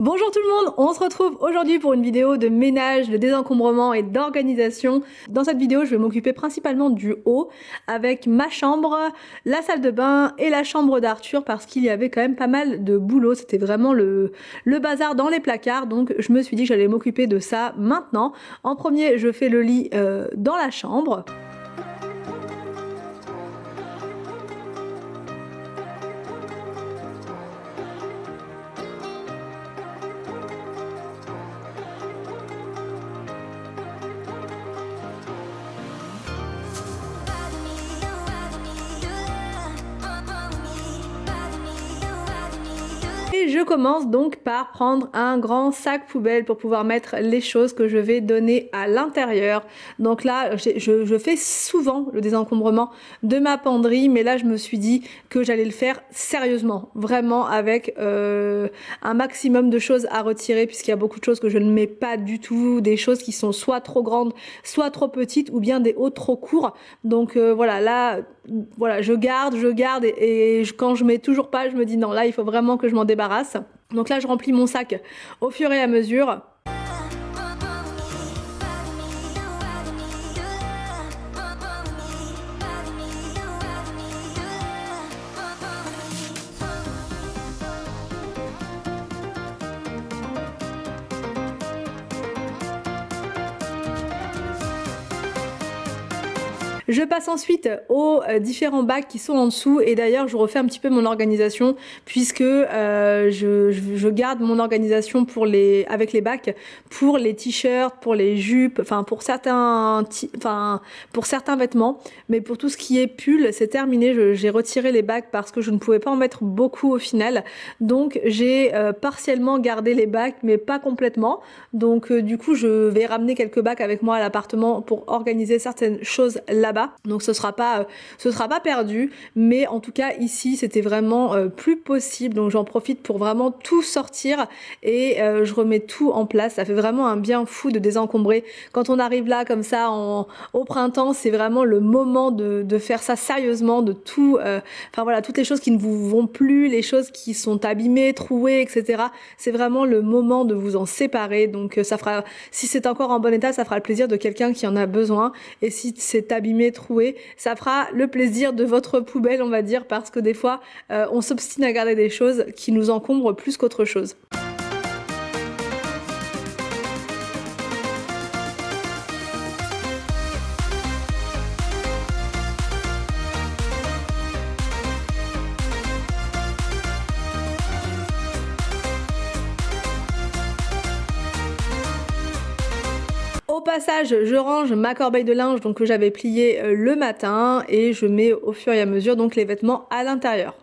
Bonjour tout le monde, on se retrouve aujourd'hui pour une vidéo de ménage, de désencombrement et d'organisation. Dans cette vidéo, je vais m'occuper principalement du haut avec ma chambre, la salle de bain et la chambre d'Arthur parce qu'il y avait quand même pas mal de boulot. C'était vraiment le bazar dans les placards, donc je me suis dit que j'allais m'occuper de ça maintenant. En premier, je fais le lit dans la chambre. Et je commence donc par prendre un grand sac poubelle pour pouvoir mettre les choses que je vais donner à l'intérieur. Donc là, je fais souvent le désencombrement de ma penderie, mais là je me suis dit que j'allais le faire sérieusement, vraiment avec un maximum de choses à retirer puisqu'il y a beaucoup de choses que je ne mets pas du tout, des choses qui sont soit trop grandes, soit trop petites ou bien des hauts trop courts. Donc voilà, là, voilà, je garde et quand je mets toujours pas, je me dis non, là il faut vraiment que je m'en débarrasse. Donc là je remplis mon sac au fur et à mesure. Je passe ensuite aux différents bacs qui sont en dessous et d'ailleurs je refais un petit peu mon organisation puisque je garde mon organisation pour avec les bacs pour les t-shirts, pour les jupes, enfin pour certains vêtements, mais pour tout ce qui est pull c'est terminé, j'ai retiré les bacs parce que je ne pouvais pas en mettre beaucoup au final, donc j'ai partiellement gardé les bacs mais pas complètement, donc du coup je vais ramener quelques bacs avec moi à l'appartement pour organiser certaines choses là-bas. Donc ce sera pas perdu, mais en tout cas ici c'était vraiment plus possible, donc j'en profite pour vraiment tout sortir et je remets tout en place. Ça fait vraiment un bien fou de désencombrer. Quand on arrive là comme ça au printemps, c'est vraiment le moment de faire ça sérieusement, de tout, enfin voilà, toutes les choses qui ne vous vont plus, les choses qui sont abîmées, trouées, etc. C'est vraiment le moment de vous en séparer, donc ça fera, si c'est encore en bon état, ça fera le plaisir de quelqu'un qui en a besoin, et si c'est abîmé, troué, ça fera le plaisir de votre poubelle, on va dire, parce que des fois on s'obstine à garder des choses qui nous encombrent plus qu'autre chose. Au passage, je range ma corbeille de linge donc que j'avais pliée le matin et je mets au fur et à mesure donc les vêtements à l'intérieur.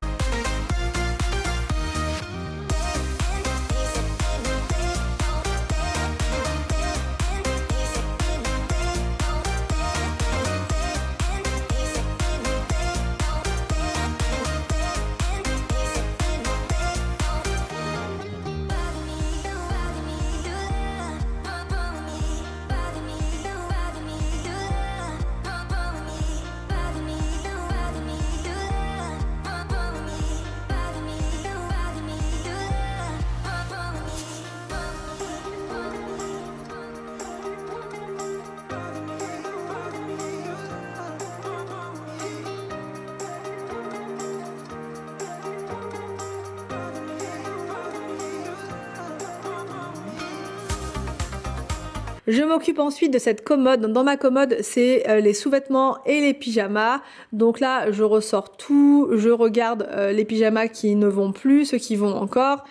Je m'occupe ensuite de cette commode. Dans ma commode, c'est les sous-vêtements et les pyjamas. Donc là, je ressors tout, je regarde les pyjamas qui ne vont plus, ceux qui vont encore.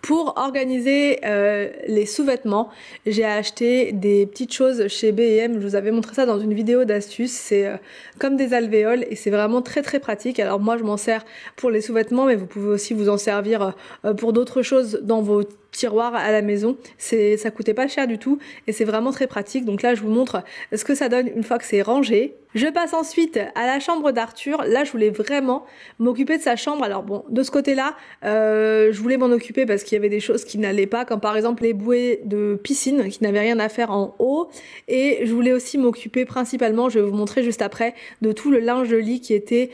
Pour organiser les sous-vêtements, j'ai acheté des petites choses chez B&M. Je vous avais montré ça dans une vidéo d'astuce. C'est comme des alvéoles et c'est vraiment très très pratique. Alors moi je m'en sers pour les sous-vêtements, mais vous pouvez aussi vous en servir pour d'autres choses dans vos tiroirs à la maison. Ça coûtait pas cher du tout et c'est vraiment très pratique. Donc là je vous montre ce que ça donne une fois que c'est rangé. Je passe ensuite à la chambre d'Arthur. Là je voulais vraiment m'occuper de sa chambre. Alors bon, de ce côté-là, je voulais m'en occuper parce qu'il y avait des choses qui n'allaient pas, comme par exemple les bouées de piscine qui n'avaient rien à faire en haut. Et je voulais aussi m'occuper principalement, je vais vous montrer juste après, de tout le linge de lit qui était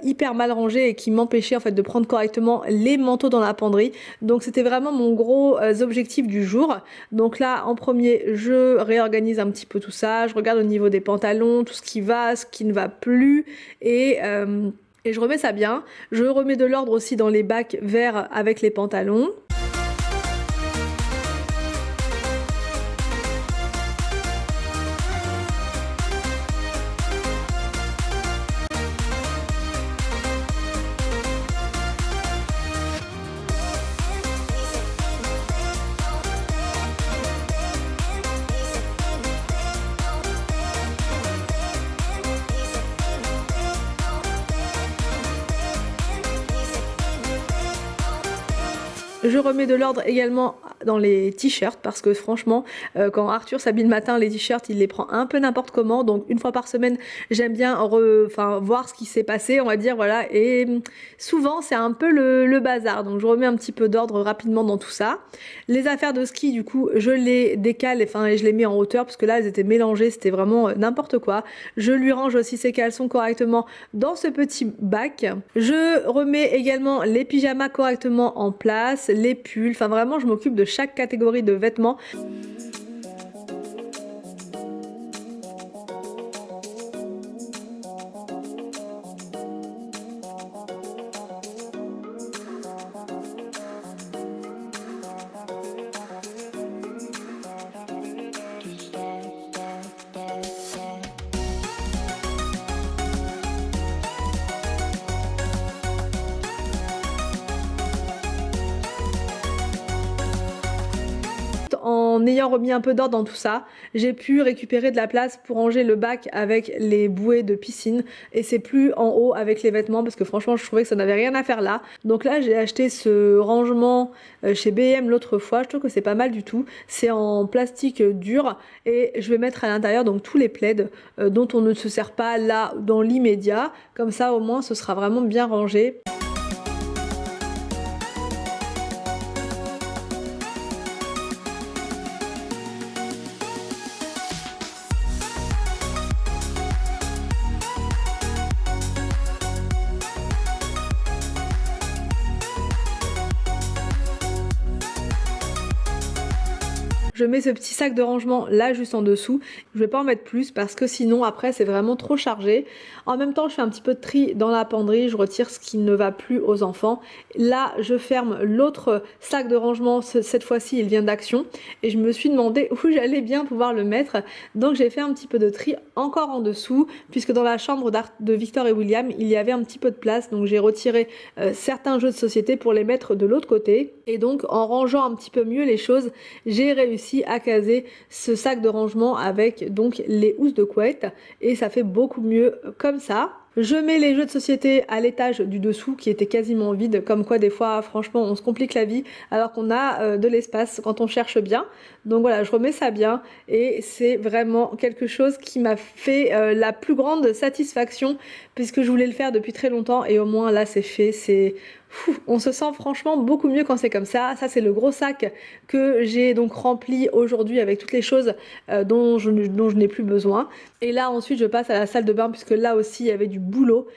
hyper mal rangé et qui m'empêchait en fait de prendre correctement les manteaux dans la penderie. Donc c'était vraiment mon gros objectif du jour. Donc là en premier je réorganise un petit peu tout ça, je regarde au niveau des pantalons, tout ce qui va, ce qui ne va plus et je remets ça bien. Je remets de l'ordre aussi dans les bacs verts avec les pantalons. Je remets de l'ordre également dans les t-shirts parce que franchement quand Arthur s'habille le matin, les t-shirts il les prend un peu n'importe comment, donc une fois par semaine j'aime bien voir ce qui s'est passé, on va dire, voilà, et souvent c'est un peu le bazar, donc je remets un petit peu d'ordre rapidement dans tout ça. Les affaires de ski du coup je les décale et je les mets en hauteur parce que là elles étaient mélangées, c'était vraiment n'importe quoi. Je lui range aussi ses caleçons correctement dans ce petit bac. Je remets également les pyjamas correctement en place, les pulls, enfin vraiment je m'occupe de chaque catégorie de vêtements. En ayant remis un peu d'ordre dans tout ça, j'ai pu récupérer de la place pour ranger le bac avec les bouées de piscine et c'est plus en haut avec les vêtements parce que franchement je trouvais que ça n'avait rien à faire là. Donc là j'ai acheté ce rangement chez B&M l'autre fois, je trouve que c'est pas mal du tout. C'est en plastique dur et je vais mettre à l'intérieur donc tous les plaids dont on ne se sert pas là dans l'immédiat. Comme ça au moins ce sera vraiment bien rangé. Je mets ce petit sac de rangement là juste en dessous. Je vais pas en mettre plus parce que sinon après c'est vraiment trop chargé. En même temps je fais un petit peu de tri dans la penderie, je retire ce qui ne va plus aux enfants. Là je ferme l'autre sac de rangement, cette fois-ci il vient d'Action et je me suis demandé où j'allais bien pouvoir le mettre. Donc j'ai fait un petit peu de tri encore en dessous puisque dans la chambre de Victor et William il y avait un petit peu de place, donc j'ai retiré certains jeux de société pour les mettre de l'autre côté et donc en rangeant un petit peu mieux les choses j'ai réussi à caser ce sac de rangement avec donc les housses de couette et ça fait beaucoup mieux comme ça. Je mets les jeux de société à l'étage du dessous qui était quasiment vide, comme quoi des fois franchement on se complique la vie alors qu'on a de l'espace quand on cherche bien. Donc voilà, je remets ça bien et c'est vraiment quelque chose qui m'a fait la plus grande satisfaction puisque je voulais le faire depuis très longtemps et au moins là c'est fait, on se sent franchement beaucoup mieux quand c'est comme ça. Ça c'est le gros sac que j'ai donc rempli aujourd'hui avec toutes les choses dont je n'ai plus besoin. Et là ensuite je passe à la salle de bain puisque là aussi il y avait du boulot.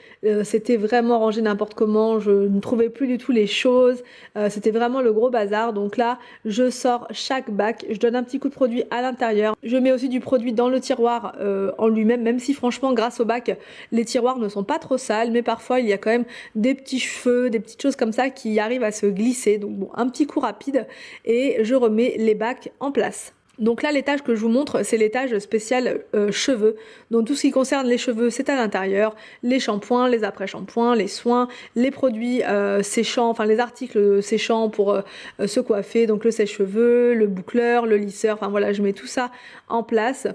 C'était vraiment rangé n'importe comment, je ne trouvais plus du tout les choses. C'était vraiment le gros bazar. Donc là je sors chaque bac, je donne un petit coup de produit à l'intérieur. Je mets aussi du produit dans le tiroir en lui-même, même si franchement grâce au bac les tiroirs ne sont pas trop sales, mais parfois il y a quand même des petits cheveux, des petites choses comme ça qui arrivent à se glisser. Donc bon, un petit coup rapide et je remets les bacs en place. Donc là, l'étage que je vous montre, c'est l'étage spécial cheveux. Donc tout ce qui concerne les cheveux, c'est à l'intérieur. Les shampoings, les après-shampoings, les soins, les produits séchants, enfin les articles séchants pour se coiffer. Donc le sèche-cheveux, le boucleur, le lisseur, enfin voilà, je mets tout ça en place.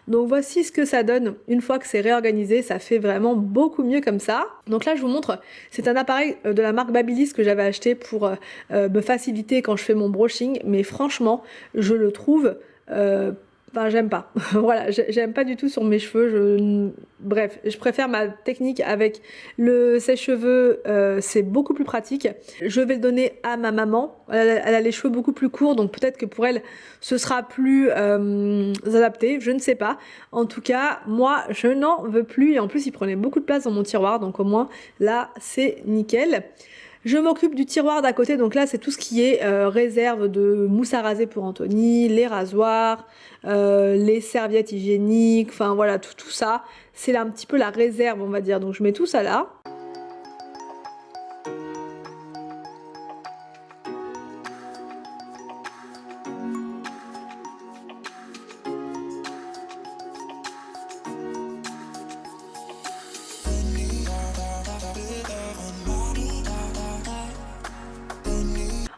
Donc voici ce que ça donne une fois que c'est réorganisé, ça fait vraiment beaucoup mieux comme ça. Donc là je vous montre, c'est un appareil de la marque Babyliss que j'avais acheté pour me faciliter quand je fais mon brushing, mais franchement je le trouve enfin j'aime pas, voilà, j'aime pas du tout sur mes cheveux, bref, je préfère ma technique avec le sèche-cheveux, c'est beaucoup plus pratique. Je vais le donner à ma maman, elle a les cheveux beaucoup plus courts, donc peut-être que pour elle ce sera plus adapté, je ne sais pas. En tout cas, moi je n'en veux plus, et en plus il prenait beaucoup de place dans mon tiroir, donc au moins là c'est nickel. Je m'occupe du tiroir d'à côté, donc là c'est tout ce qui est réserve de mousse à raser pour Anthony, les rasoirs, les serviettes hygiéniques, enfin voilà, tout ça, c'est là un petit peu la réserve on va dire, donc je mets tout ça là.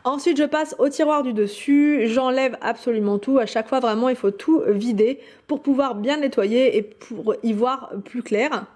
Ensuite, je passe au tiroir du dessus, j'enlève absolument tout. À chaque fois, vraiment, il faut tout vider pour pouvoir bien nettoyer et pour y voir plus clair.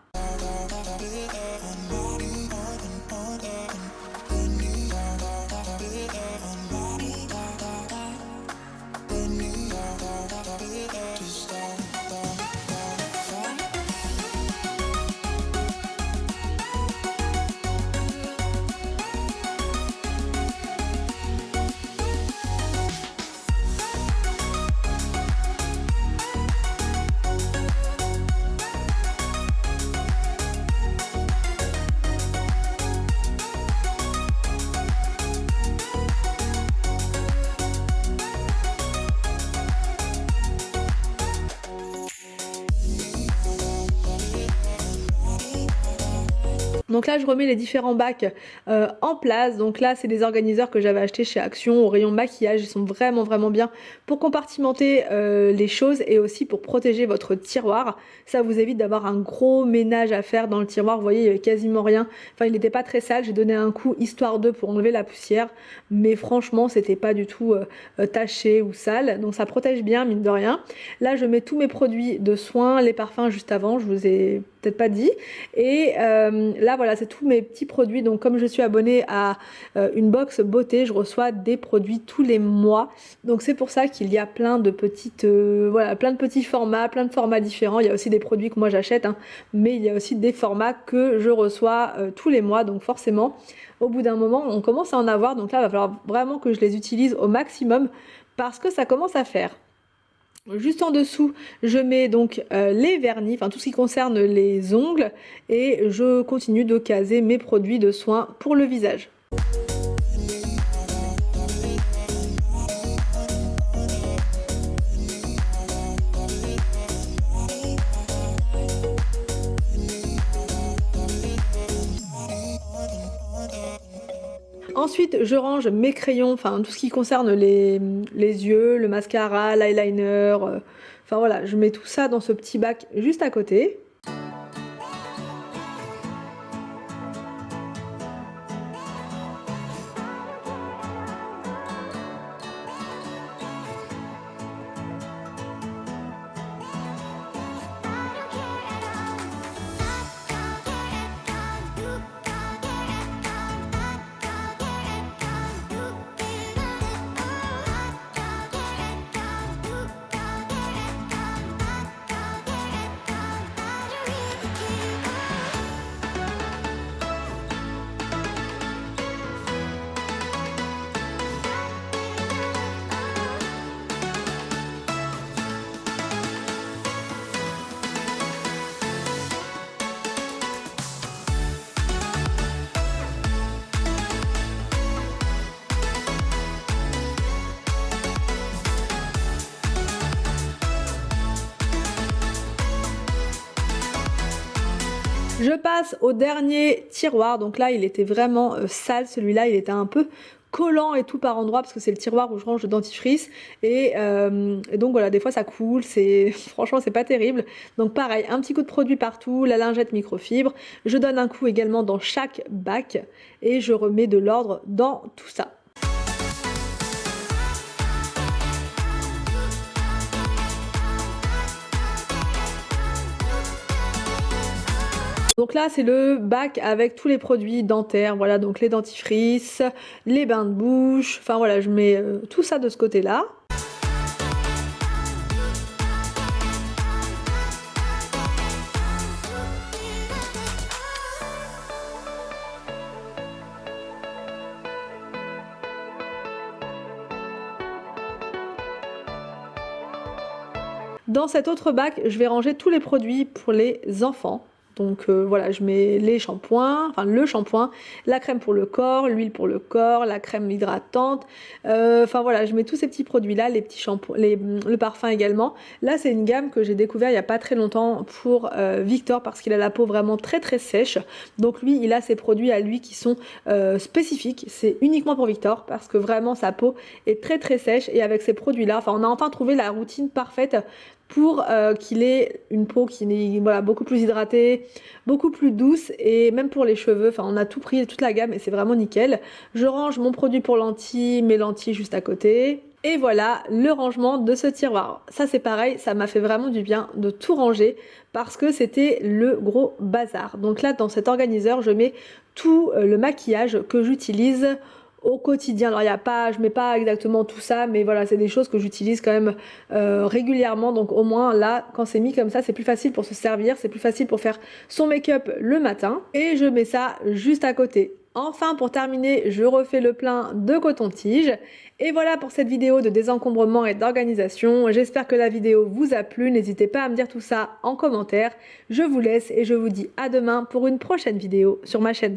Donc là, je remets les différents bacs en place. Donc là, c'est des organiseurs que j'avais achetés chez Action au rayon maquillage. Ils sont vraiment vraiment bien pour compartimenter les choses et aussi pour protéger votre tiroir. Ça vous évite d'avoir un gros ménage à faire dans le tiroir. Vous voyez, il n'y avait quasiment rien. Enfin, il n'était pas très sale. J'ai donné un coup histoire de pour enlever la poussière. Mais franchement, c'était pas du tout taché ou sale. Donc ça protège bien, mine de rien. Là, je mets tous mes produits de soins, les parfums juste avant. Je vous ai peut-être pas dit. Et là, voilà, c'est tous mes petits produits. Donc comme je suis abonnée à une box beauté, je reçois des produits tous les mois. Donc c'est pour ça qu'il y a plein de petites voilà, plein de petits formats, plein de formats différents. Il y a aussi des produits que moi j'achète, hein, mais il y a aussi des formats que je reçois tous les mois. Donc forcément, au bout d'un moment, on commence à en avoir. Donc là, il va falloir vraiment que je les utilise au maximum parce que ça commence à faire. Juste en dessous, je mets donc les vernis, enfin tout ce qui concerne les ongles, et je continue de caser mes produits de soins pour le visage. Ensuite, je range mes crayons, enfin tout ce qui concerne les yeux, le mascara, l'eyeliner, enfin voilà, je mets tout ça dans ce petit bac juste à côté. Je passe au dernier tiroir. Donc là, il était vraiment sale. Celui-là, il était un peu collant et tout par endroits parce que c'est le tiroir où je range le dentifrice et donc voilà, des fois ça coule, c'est franchement c'est pas terrible. Donc pareil, un petit coup de produit partout, la lingette microfibre, je donne un coup également dans chaque bac et je remets de l'ordre dans tout ça. Donc là, c'est le bac avec tous les produits dentaires, voilà, donc les dentifrices, les bains de bouche, enfin voilà, je mets tout ça de ce côté-là. Dans cet autre bac, je vais ranger tous les produits pour les enfants. Donc voilà, je mets les shampoings, enfin le shampoing, la crème pour le corps, l'huile pour le corps, la crème hydratante. Enfin voilà, je mets tous ces petits produits-là, les petits shampoings, le parfum également. Là, c'est une gamme que j'ai découvert il n'y a pas très longtemps pour Victor parce qu'il a la peau vraiment très très sèche. Donc lui, il a ses produits à lui qui sont spécifiques. C'est uniquement pour Victor parce que vraiment sa peau est très très sèche et avec ces produits-là, enfin on a enfin trouvé la routine parfaite pour qu'il ait une peau qui est voilà, beaucoup plus hydratée, beaucoup plus douce et même pour les cheveux, enfin on a tout pris, toute la gamme et c'est vraiment nickel. Je range mon produit pour lentilles, mes lentilles juste à côté. Et voilà le rangement de ce tiroir. Ça c'est pareil, ça m'a fait vraiment du bien de tout ranger parce que c'était le gros bazar. Donc là dans cet organiseur je mets tout le maquillage que j'utilise au quotidien. Alors il y a pas, je mets pas exactement tout ça, mais voilà, c'est des choses que j'utilise quand même régulièrement. Donc au moins là, quand c'est mis comme ça, c'est plus facile pour se servir, c'est plus facile pour faire son make-up le matin. Et je mets ça juste à côté. Enfin, pour terminer, je refais le plein de coton-tige. Et voilà pour cette vidéo de désencombrement et d'organisation. J'espère que la vidéo vous a plu. N'hésitez pas à me dire tout ça en commentaire. Je vous laisse et je vous dis à demain pour une prochaine vidéo sur ma chaîne.